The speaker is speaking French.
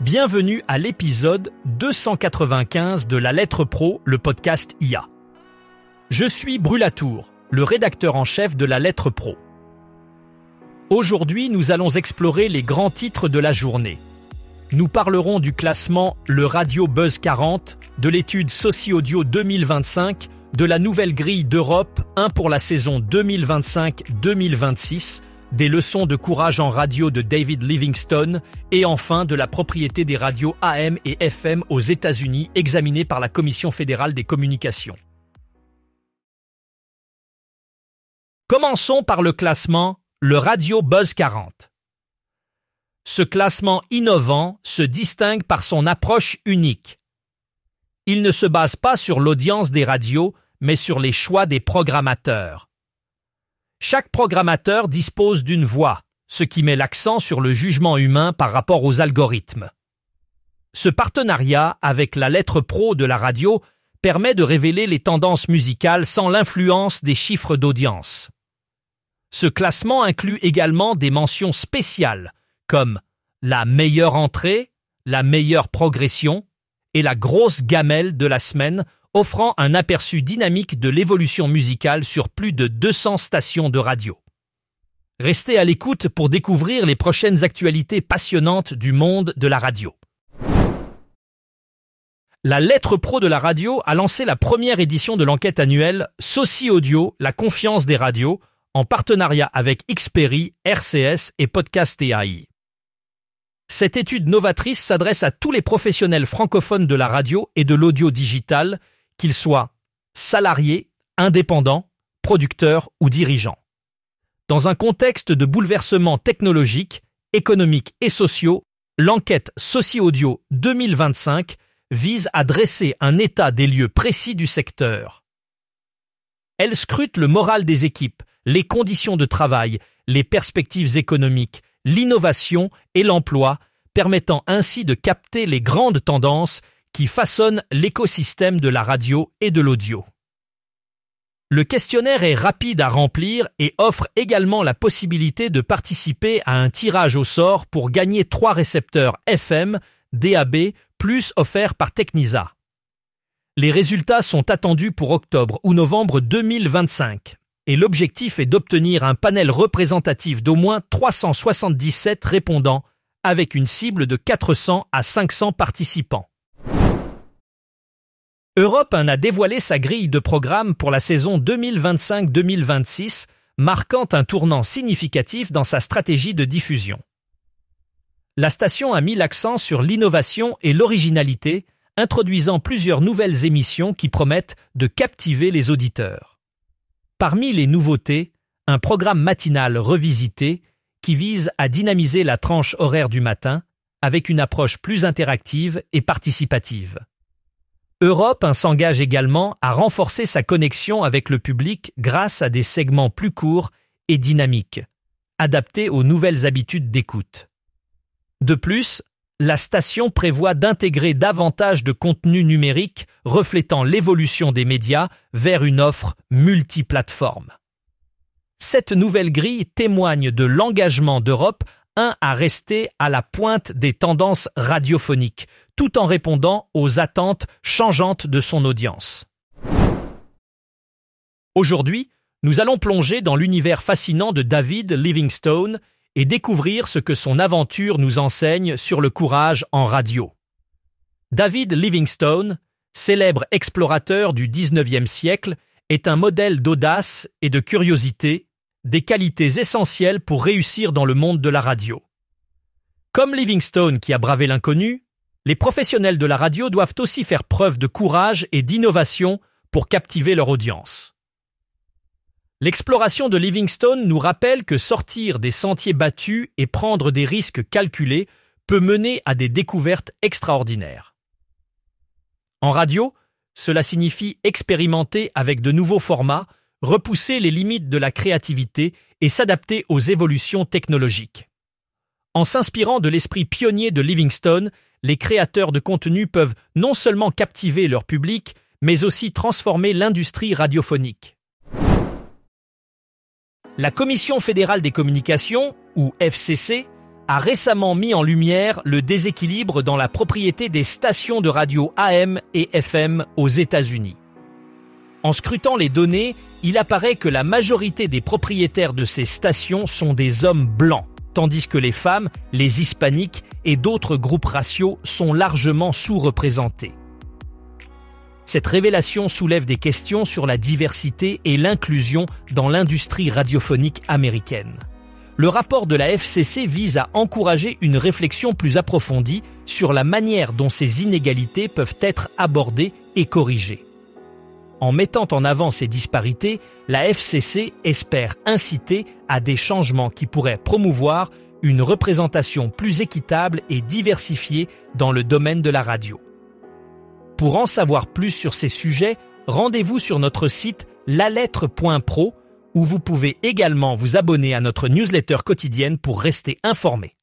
Bienvenue à l'épisode 295 de La Lettre Pro, le podcast IA. Je suis Brulatour, le rédacteur en chef de La Lettre Pro. Aujourd'hui, nous allons explorer les grands titres de la journée. Nous parlerons du classement Le Radio Buzz 40, de l'étude Soci-Audio 2025, de la nouvelle grille d'Europe 1 pour la saison 2025-2026, des leçons de courage en radio de David Livingstone et enfin de la propriété des radios AM et FM aux États-Unis examinée par la Commission fédérale des communications. Commençons par le classement Le Radio Buzz 40. Ce classement innovant se distingue par son approche unique. Il ne se base pas sur l'audience des radios, mais sur les choix des programmateurs. Chaque programmateur dispose d'une voix, ce qui met l'accent sur le jugement humain par rapport aux algorithmes. Ce partenariat avec la lettre pro de la radio permet de révéler les tendances musicales sans l'influence des chiffres d'audience. Ce classement inclut également des mentions spéciales comme la meilleure entrée, la meilleure progression et la grosse gamelle de la semaine, offrant un aperçu dynamique de l'évolution musicale sur plus de 200 stations de radio. Restez à l'écoute pour découvrir les prochaines actualités passionnantes du monde de la radio. La Lettre Pro de la radio a lancé la première édition de l'enquête annuelle Soci-Audio, la confiance des radios, en partenariat avec Xperi, RCS et Podcast AI. Cette étude novatrice s'adresse à tous les professionnels francophones de la radio et de l'audio digital, qu'ils soient salariés, indépendants, producteurs ou dirigeants. Dans un contexte de bouleversements technologiques, économiques et sociaux, l'enquête Soci-Audio 2025 vise à dresser un état des lieux précis du secteur. Elle scrute le moral des équipes, les conditions de travail, les perspectives économiques, l'innovation et l'emploi, permettant ainsi de capter les grandes tendances qui façonnent l'écosystème de la radio et de l'audio. Le questionnaire est rapide à remplir et offre également la possibilité de participer à un tirage au sort pour gagner 3 récepteurs FM, DAB+, offerts par Technisa. Les résultats sont attendus pour octobre ou novembre 2025 et l'objectif est d'obtenir un panel représentatif d'au moins 377 répondants avec une cible de 400 à 500 participants. Europe 1 a dévoilé sa grille de programme pour la saison 2025-2026, marquant un tournant significatif dans sa stratégie de diffusion. La station a mis l'accent sur l'innovation et l'originalité, introduisant plusieurs nouvelles émissions qui promettent de captiver les auditeurs. Parmi les nouveautés, un programme matinal revisité qui vise à dynamiser la tranche horaire du matin avec une approche plus interactive et participative. Europe 1 s'engage également à renforcer sa connexion avec le public grâce à des segments plus courts et dynamiques, adaptés aux nouvelles habitudes d'écoute. De plus, la station prévoit d'intégrer davantage de contenu numérique reflétant l'évolution des médias vers une offre multiplateforme. Cette nouvelle grille témoigne de l'engagement d'Europe 1 à rester à la pointe des tendances radiophoniques, tout en répondant aux attentes changeantes de son audience. Aujourd'hui, nous allons plonger dans l'univers fascinant de David Livingstone et découvrir ce que son aventure nous enseigne sur le courage en radio. David Livingstone, célèbre explorateur du XIXe siècle, est un modèle d'audace et de curiosité, des qualités essentielles pour réussir dans le monde de la radio. Comme Livingstone qui a bravé l'inconnu, les professionnels de la radio doivent aussi faire preuve de courage et d'innovation pour captiver leur audience. L'exploration de Livingstone nous rappelle que sortir des sentiers battus et prendre des risques calculés peut mener à des découvertes extraordinaires. En radio, cela signifie expérimenter avec de nouveaux formats, repousser les limites de la créativité et s'adapter aux évolutions technologiques. En s'inspirant de l'esprit pionnier de Livingstone, les créateurs de contenu peuvent non seulement captiver leur public, mais aussi transformer l'industrie radiophonique. La Commission fédérale des communications, ou FCC, a récemment mis en lumière le déséquilibre dans la propriété des stations de radio AM et FM aux États-Unis. En scrutant les données, il apparaît que la majorité des propriétaires de ces stations sont des hommes blancs, tandis que les femmes, les hispaniques et d'autres groupes raciaux sont largement sous-représentés. Cette révélation soulève des questions sur la diversité et l'inclusion dans l'industrie radiophonique américaine. Le rapport de la FCC vise à encourager une réflexion plus approfondie sur la manière dont ces inégalités peuvent être abordées et corrigées. En mettant en avant ces disparités, la FCC espère inciter à des changements qui pourraient promouvoir une représentation plus équitable et diversifiée dans le domaine de la radio. Pour en savoir plus sur ces sujets, rendez-vous sur notre site lalettre.pro où vous pouvez également vous abonner à notre newsletter quotidienne pour rester informé.